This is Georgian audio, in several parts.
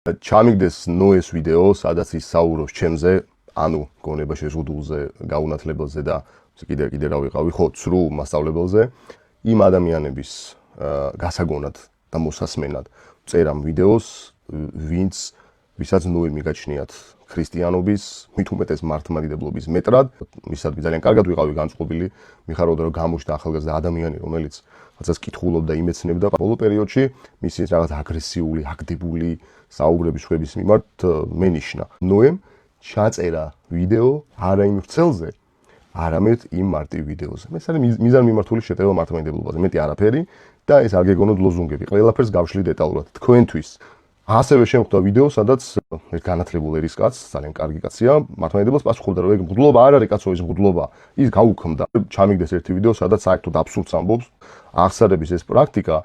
ჩამიგდეს ნოეს ვიდეო, სადაც ის საუბრობს ჩემზე, ანუ გონება შეზღუდულზე, გაუნათლებელზე და კიდე რა ვიყავი, ხო, ცრუ მასწავლებელზე, იმ ადამიანების გასაგონად და მოსასმენად წერამ ვიდეოს, ვისაც ნოე მიგაჩნიათ ქრისტიანობის, მით უმეტეს მართლმადიდებლობის მეტრად, ვისაც ძალიან კარგად ვიყავი განწყობილი, მიხარობდა რომ გამოჩნდა ახალგაზრდა ადამიანი, რომელიც რაღაცას კითხულობდა, იმეცნებდა ბოლო პერიოდში, მისი რაღაც აგრესიული, აგდებული საუბრების ხვების მიმართ მენიშნა. ნოემ ჩაწერა ვიდეო არა იმ ვრცელზე, არამედ იმ მარტივ ვიდეოზე. ეს არის მიზანმიმართული შეტევა მართლმადიდებლობაზე, მეტი არაფერი და ეს არ გეგონოთ ლოზუნგები. ყველაფერს გავშლი დეტალურად თქვენთვის. ასევე შემხვდა ვიდეო, სადაც ერთ განათლებულ ერის კაცს, ძალიან კარგი კაცია, მართლმადიდებლობას პასუხობდა, რომ ეგ მღვდლობა არ არის კაცო, ეს მღვდლობა. ის გაუქმდა. ჩამიგდეს ერთი ვიდეო, სადაც საერთოდ აბსურდს ამბობს. აღსარების ეს პრაქტიკა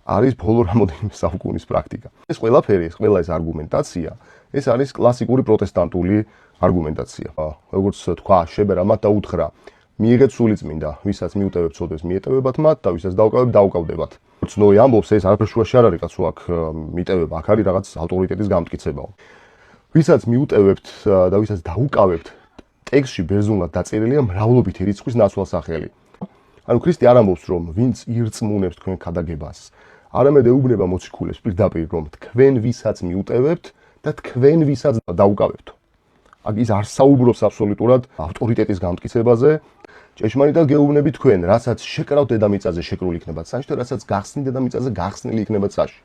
არის ბოლო რამოდენიმე საუკუნის პრაქტიკა. ეს ყველაფერი, ყველა ეს არგუმენტაცია, ეს არის კლასიკური პროტესტანტული არგუმენტაცია. როგორც თქვა, შებერამად დაუთხრა, მიიღეთ სულიწმინდა, ვისაც მიუტევებთ ცოდვას, მიეტევებათ მათ და ვისაც დავკავებთ, დავკავდებათ. ნოე ამბობს, ეს არაფერ შუაში არ არის კაცო, აქ მიტევება, აქ არის რაღაც ავტორიტეტის გამტკიცებაო. ვისაც მიუტევებთ და ვისაც დაუკავებთ, ტექსტში ბერძნულად დაწერილია მრავლობითი რიცხვის ნაცვალსახელი. ანუ ქრისტე არ ამბობს, რომ ვინც ირწმუნებს თქვენ ქადაგებას, არამედ ეუბნება მოციქულებს პირდაპირ, რომ თქვენ ვისაც მიუტევებთ და თქვენ ვისაც დაუკავებთ. აქ ის არ საუბრობს აბსოლუტურად ავტორიტეტის გამტკიცებაზე. ჭეშმარიტად გეუბნები თქვენ, რასაც შეკრავთ დედამიწაზე შეკრული იქნება ცაში და რასაც გახსნით დედამიწაზე გახსნილი იქნება ცაში.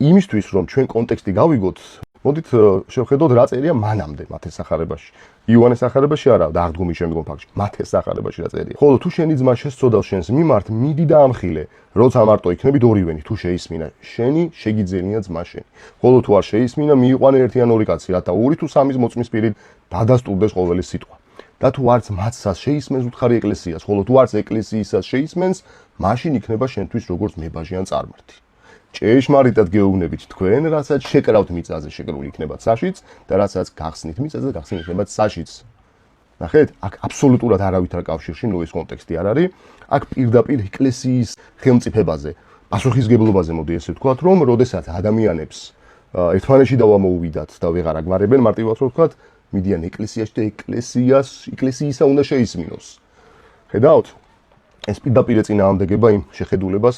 იმისთვის რომ ჩვენ კონტექსტი გავიგოთ, მოდით შევხედოთ რა წერია მანამდე მათეს სახარებაში. იოანეს სახარებაში არა და აღდგომის შემდგომ ფაქტში, მათეს სახარებაში რა წერია. ხოლო თუ შენი ძმა შესწოდავს შენს მიმართ, მიდი და ამხილე, როცა მარტო იქნები დორივენი, თუ შეისმინა შენი, შეგიძენია ძმა შენი. ხოლო თუ არ შეისმინა, მიიყვანე ერთი ან ორი კაცი, რათა ორი თუ სამის მოწმის პირით დადასტურდეს ყოველი სიტყვა. და თუ არც მათსას შეისმენს უთხარი ეკლესიას, ხოლო თუ არც ეკლესიისას შეისმენს, მაშინ იქნება შენთვის როგორც მებაჟი ან წარმართი. ჭეშმარიტად გეუბნებით თქვენ, რასაც შეკრავთ მიწაზე, შეკრული იქნება ცაშიც და რასაც გახსნით მიწაზე, გახსნილი იქნება ცაშიც. ნახეთ, აქ აბსოლუტურად არავითარ კავშირში ნოეს კონტექსტი არ არის, აქ პირდაპირ ეკლესიის ხელმწიფებაზე, პასუხისგებლობაზე მოდი ესე ვთქვათ, რომ როდესაც ადამიანებს ერთმანეთში დავამოუვიდათ და ვეღარ აგვარებენ, მარტივად ვთქვათ, მიდიან ეკლესიაში და ეკლესიისა უნდა შეისმინოს. ხედავთ? ეს პირდაპირ წინააღმდეგება იმ შეხედულებას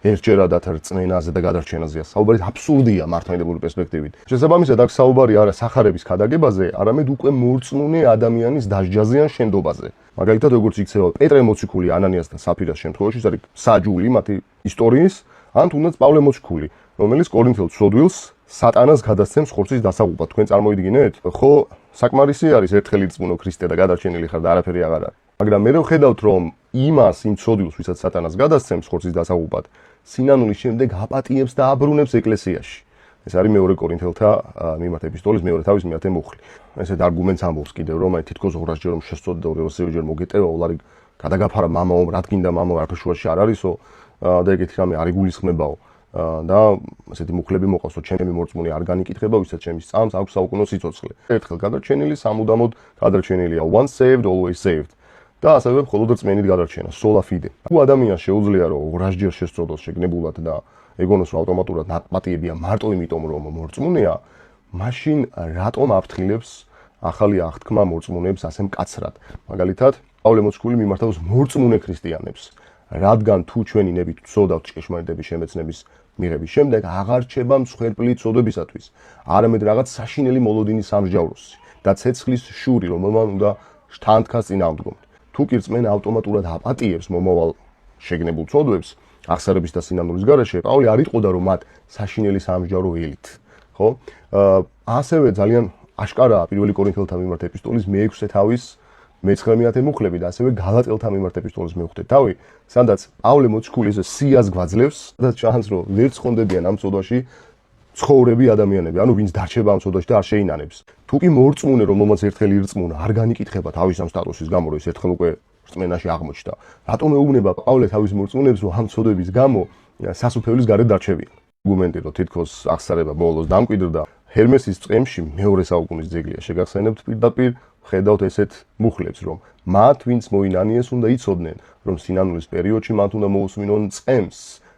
ერთჯერადად რწმენაზე და გადარჩენაზეა. საუბარი აბსურდია მართლმადიდებლური პერსპექტივით. შესაბამისად, აქ საუბარი არა სახარების ქადაგებაზე, არამედ უკვე მორწმუნე ადამიანის დასჯაზე ან შენდობაზე. მაგალითად, როგორც იქცევა პეტრე მოციქული ანანიას და საფირას შემთხვევაში, ეს არის საჯული მათი ისტორიის, ან თუნდაც პავლე მოციქული, რომელიც კორინთელ ცოდვილს სატანას გადასცემს ხორცის დასაღუპად. თქვენ წარმოიდგინეთ? ხო, საკმარისი არის ერთხელ ირწმუნო ქრისტე და გადარჩენილი ხარ და არაფერი აღარ არის. მაგრამ მე ვხედავთ, რომ იმას, იმ ცოდვილს, ვისაც სატანას გადასცემს ხორცის დასაღუპად, სინანულის შემდეგ აპატიებს და აბრუნებს ეკლესიაში. ეს არის მეორე კორინთელთა მიმართ ეპისტოლის მეორე თავის მეათე მუხლი. ესეთ არგუმენტს ამბობს კიდევ, რომ აი თითქოს 200-ჯერ რომ შესწოდდა 200-ჯერ მოგეტევა, ოლარი გადაგაფარა მამაო, რა თქინდა მამაო, არაფერ შუაში არ არისო და ეგეთი რამე არ იგულისხმებაო. და ესეთი მუხლები მოყავსო, ჩემი მორწმუნე არ განიკითხება, ვისაც ჩემის წამს აქვს საუკუნო სიცოცხლე. ერთხელ გადარჩენილი, სამუდამოდ გადარჩენილია, once saved, always saved. და ასევე მხოლოდ რწმენით გადარჩენა, sola fide. თუ ადამიანს შეუძლია რომ 200-ჯერ შესწოდოს შეგნებულად და ეგონოს რომ ავტომატურად ნაპატიებია მარტო იმიტომ რომ მორწმუნეა, მაშინ რატომ აფრთხილებს ახალი აღთქმა მორწმუნეებს ასე მკაცრად? მაგალითად, პავლე მოციქული მიმართავს მორწმუნე ქრისტიანებს, რადგან თუ ჩვენი ნებით ვწოდავთ ჭეშმარიტების შემეცნების მიღების შემდეგ აღარ რჩება მსხვერპლი წოდებისათვის, არამედ რაღაც საშინელი მოლოდინის სამსჯავროსი და ცეცხლის შური, რომელმან უნდა შთანთქას წინააღმდგომთ. თუ კი რწმენა ავტომატურად აპატიებს მომავალ შეგნებულ წოდვებს, აღსარების და სინანულის გარეშე, პავლე არ იტყოდა რომ მათ საშინელი სამსჯავრო ველით, ხო? ასევე ძალიან აშკარაა პირველი კორინთელთა მიმართ ეპისტოლის მე-6 თავის მე-9 მუხლები და ასევე გალატელთა მიმართ ეპისტოლის მე-5 თავი, სადაც პავლე მოციქული ეს სიას გვაძლევს, სადაც ჩანს რომ ვერ ცხონდებიან ამ წოდვაში ცხოვრები ადამიანები, ანუ ვინც დარჩება ამ წოდვაში და არ შეინანებს. თუ კი მორწმუნე, რომელმაც ერთხელ ირწმუნა, არ განიკითხება თავის ამ სტატუსის გამო, რომ ის ერთხელ უკვე რწმენაში აღმოჩნდა. რატომ ეუბნება პავლე თავის მორწმუნეებს, რომ ამ წოდების გამო სასუფეველის გარეთ დარჩებიან? არგუმენტი, რომ თითქოს აღსარება ბოლოს დამკვიდრდა, ჰერმესის წემში მეორე საუკუნის ძეგლია. შეგახსენებთ პირდაპირ ხედავთ ესეთ მუხლებს, რომ მათ ვინც მოინანიეს უნდა იცოდნენ, რომ სინანულის პერიოდში მათ უნდა მოусმინონ წემს,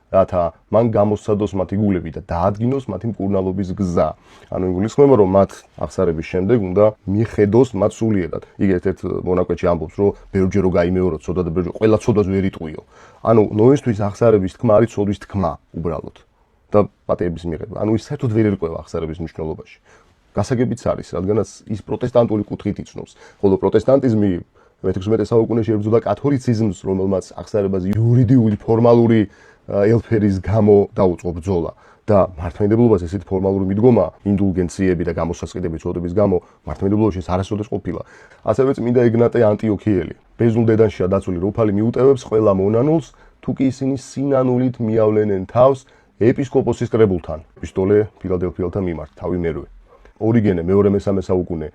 რათა მან გამოსცადოს მათი გულები და დაადგინოს მათი მკურნალობის გზა. ანუ იგულისხმება, რომ მათ აღსარების შემდეგ უნდა მიხედოს მათ სულიერად. იგი ერთ-ერთ მონაკვეთში ამბობს, რომ ბევრჯერ რო გაიმეოროთ ცოდა და ბევრჯერ ყველა ცოდას ვერ იტყვიო. ანუ ნოესთვის აღსარების თქმა არის ცოდვის თქმა უბრალოდ და პატეების მიღება. ანუ ის საერთოდ ვერ ერკვევა აღსარების მნიშვნელობაში. გასაგებიც არის, რადგანაც ის პროტესტანტული კუთხით იცნობს, ხოლო პროტესტანტიზმი მე-16 საუკუნეში ებრძოდა კათოლიციზმს, რომელმაც აღსარებაზე იურიდიული ფორმალური ელფერის გამო დაუწყო ბრძოლა და მართლმადიდებლობას ესეთი ფორმალური მიდგომა, ინდულგენციები და გამოსასყიდების წოდების გამო მართლმადიდებლობაში არასოდეს ყოფილა. ასევე წმინდა ეგნატე ანტიოქიელი, ბერძნულ დედანშია დაცული როფალი მიუტევებს ყველა მონანულს, თუ კი ისინი სინანულით მიავლენენ თავს ეპისკოპოსის კრებულთან. ეპისტოლე ფილადელფიელთა მიმართ, თავი მერვე. ორიგენე მეორე-მესამე საუკუნე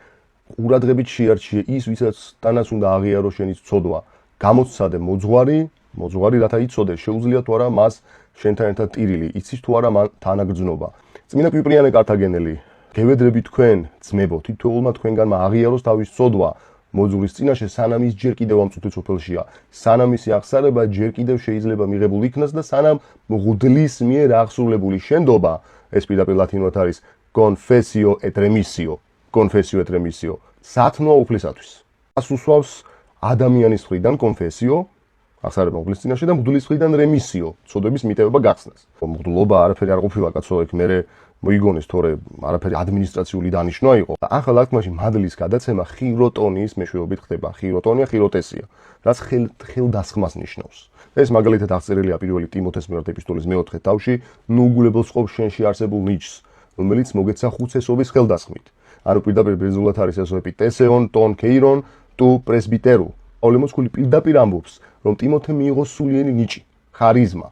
ყურადღებით შეარჩიე ის, ვისაც თანაც უნდა აღიაროს შენი ცოდვა. გამოცადე მოძღვარი, რათა იცოდე, შეუძლია თუ არა მას შენთან ერთად ტირილი, იცის თუ არა მან თანაგრძნობა. წმინდა კვიპრიანე კართაგენელი, გევედრები თქვენ, ძმებო, თითოეულმა თქვენგანმა აღიაროს თავის ცოდვა მოძღვრის წინაშე, სანამ ის ჯერ კიდევ ამ წუთი სოფელშია, სანამ ისი აღსარება ჯერ კიდევ შეიძლება მიღებულ იქნას და სანამ მღვდლის მიერ აღსრულებული შენდობა, ეს პირდაპირ ლათინურად არის confessio et remisio, სათნოა უფლისათვის. მას უსვავს ადამიანის მხრიდან confessio, აღსარება მღვდლის წინაშე და მღვდლის მხრიდან remisio, ცოდების მიტევება გახსნას. მღვდლობა არაფერი არ ყოფილა კაცო, იქ მერე მოიგონეს, თორე არაფერი ადმინისტრაციული დანიშნვა იყო. და ახალ აღთქმაში მადლის გადაცემა ხიროტონიის მეშვეობით ხდება. ხიროტონია, ხიროტესია, რაც ხელდასხმას ნიშნავს. ეს მაგალითად აღწერილია პირველი ტიმოთეს მიმართ ეპისტოლის მეოთხე თავში, ნუ უგულებელს ყოფ შენში არსებულ ნიჭს, რომელიც მოგეცა ხუცესობის ხელდასხმით. ანუ პირდაპირ ბერძნულად არის ეს ეპიტესეონ, ტონ ქეირონ, თუ პრესბიტერუ. პავლემოცკული პირდაპირ ამბობს, რომ ტიმოთე მიიღო სულიერი ნიჭი, ხარიზმა.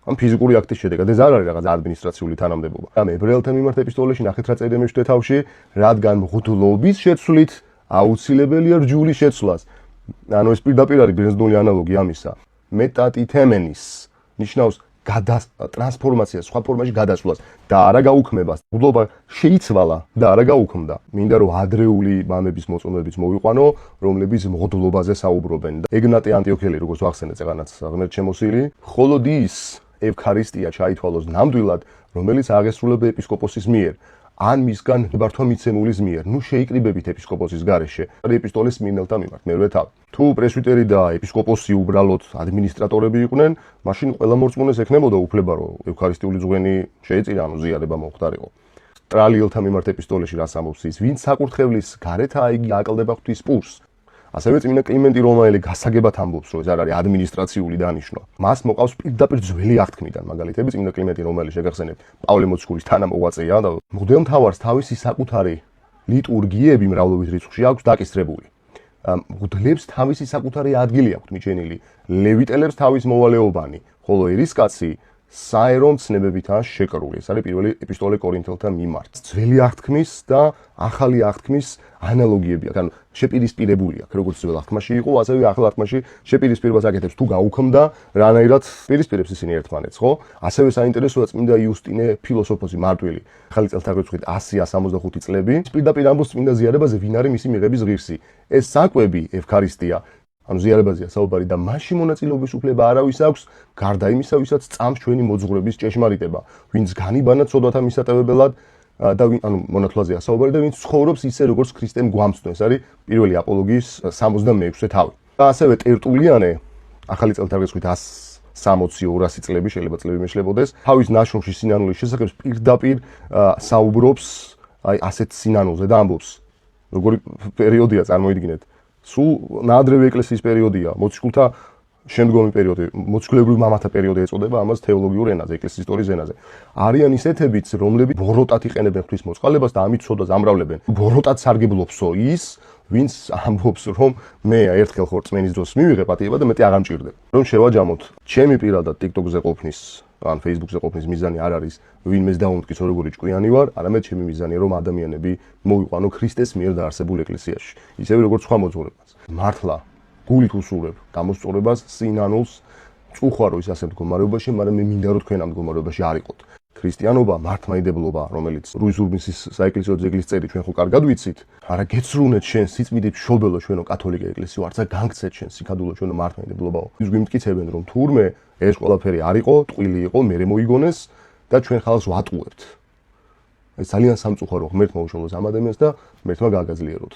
ამ ფიზიკური აქტის შედეგად ეს არ არის რაღაც ადმინისტრაციული თანამდებობა. ამ ებრაელთა მიმართ ეპისტოლეში ნახეთ რა წერია მეშვიდე თავში, რადგან მღვდლობის შეცვლით აუცილებელია რჯულის შეცვლას. ანუ ეს პირდაპირ არის ბერძნული ანალოგი ამისა. მეტატითემენის ნიშნავს ტრანსფორმაციას, სხვა ფორმაში გადასვლას და არა გაუქმებას. მღვდლობა შეიცვალა და არა გაუქმდა. მინდა რომ ადრეული მამების მოწმობებიც მოვიყვანო, რომლებიც მღვდლობაზე საუბრობენ. ეგნატე ანტიოქიელი, როგორც ვახსენეთ, წეგანაც ღმერთ შემოსილი, მხოლოდ ის ევქარისტია ჩაითვალოს ნამდვილად, რომელიც აღესრულება ეპისკოპოსის მიერ. ან მისგან ბართვა მიცემულის მიერ. ნუ შეიკრიბებით ეპისკოპოსის გარეშე. ეპისტოლეს სმირნელთა მიმართ, მერვე თავი. თუ პრესვიტერი და ეპისკოპოსი უბრალოდ ადმინისტრატორები იყვნენ, მაშინ ყველა მორწმუნეს ექნებოდა უფლება, რომ ევქარისტიული ზღვენი შეეწირა, ანუ ზიარება მომხდარიყო. ტრალიელთა მიმართ ეპისტოლეში რას ამბობს ის, ვინც საკურთხევლის გარეთაა, იგი აკლდება ღვთის პურს. ასევე წმინდა კლიმენტი რომაელი გასაგებად ამბობს, რომ ეს არ არის ადმინისტრაციული დანიშვნა. მას მოყავს პირდაპირ ძველი აღთქმიდან მაგალითები. წმინდა კლიმენტი რომაელი შეგახსენებთ, პავლე მოციქულის თანამოღვაწეა და მღვდელმთავარს თავისი საკუთარი ლიტურგიები მრავლობით რიცხვში აქვს დაკისრებული. მღვდლებს თავისი საკუთარი ადგილი აქვთ მიჩენილი, ლევიტელებს თავის მოვალეობანი, ხოლო ერისკაცი საერო ცნებებითაა შეკრული. ეს არის პირველი ეპისტოლე კორინთელთა მიმართ. ძველი აღთქმის და ახალი აღთქმის ანალოგიები აქვს. ანუ შეპირისპირებული აქვს, როგორც ძველ აღთქმაში იყო, ასევე ახალ აღთქმაში შეპირისპირებას აკეთებს. თუ გაუქმდა, რანაირად პირისპირებს ისინი ერთმანეთს, ხო? ასევე საინტერესოა წმინდა იუსტინე ფილოსოფოსი მარტვილი. ახალი წელთაღრიცხვით 165 წლები. პირდაპირ ამბობს წმინდა ზიარებაზე, ვინ არის მისი მიღების ღირსი. ეს საკვები ევქარისტია. ანუ ზიარებაზეა საუბარი და მასში მონაწილეობის უფლება არავის აქვს, გარდა იმისა, ვისაც წამს ჩვენი მოძღვრების ჭეშმარიტება, ვინც განიბანა ცოდვათა მისატევებელად და ანუ მონათლაზეა საუბარი და ვინც ცხოვრობს ისე, როგორც ქრისტემ გვამცნო. ეს არის პირველი აპოლოგიის 66-ე თავი. და ასევე ტერტულიანე, ახალი წელთაღრიცხვით 160-200 წლები, შეიძლება წლები მეშლებოდეს, თავის ნაშრომში სინანულის შესახებ პირდაპირ საუბრობს აი ასეთ სინანულზე და ამბობს, როგორი პერიოდია წარმოიდგინეთ. სულ ნაადრევი ეკლესიის პერიოდია, მოციქულთა შემდგომი პერიოდი, მოციქულებრივ მამათა პერიოდი ეწოდება ამას თეოლოგიურ ენაზე, ეკლესიის ისტორიის ენაზე. არიან ისეთებიც, რომლებიც ბოროტად იყენებენ ღვთისმოწყალებას და ამით ცოდვას ამრავლებენ. ბოროტად სარგებლობსო ის, ვინც ამბობს, რომ მე ერთხელ ხო რწმენის დროს მივიღე პატიება და მეტი აღარ მჭირდება. რომ შევაჯამოთ, ჩემი პირადად TikTok-ზე ყოფნის ან Facebook-ზე ყოფნის მიზანი არ არის ვინმეს დაუმტკიცო როგორი ჭკვიანი ვარ, არამედ ჩემი მიზანია რომ ადამიანები მოვიყვანო ქრისტეს მიერ დაარსებულ ეკლესიაში, ისევე როგორც სხვა მოძღვრებას. მართლა გულით უსურვებ გამოსწორებას, სინანულს, წუხარო ის ასე მდგომარეობაში, მაგრამ მე მინდა რომ თქვენ ამ მდგომარეობაში არ იყოთ. ქრისტიანობა, მართლმადიდებლობა, რომელიც რუიზურმისის საეკლესიო ძეგლის წერი ჩვენ ხო კარგად ვიცით, არა გეცრუნეთ შენ სიწმიდით მშობელო ჩვენო კათოლიკე ეკლესიო, არცა განგცეთ შენ სიკადულო ჩვენო მართლმადიდებლობაო. ის გვიმტკიცებენ რომ თურმე ეს ყველაფერი არ იყო, ტყვილი იყო, მერე მოიგონეს და ჩვენ ხალხს ვატყუებთ. ეს ძალიან სამწუხარო ღმერთმა უშუალოდ ამ ადამიანს და ღმერთმა გააგაძლიეროთ.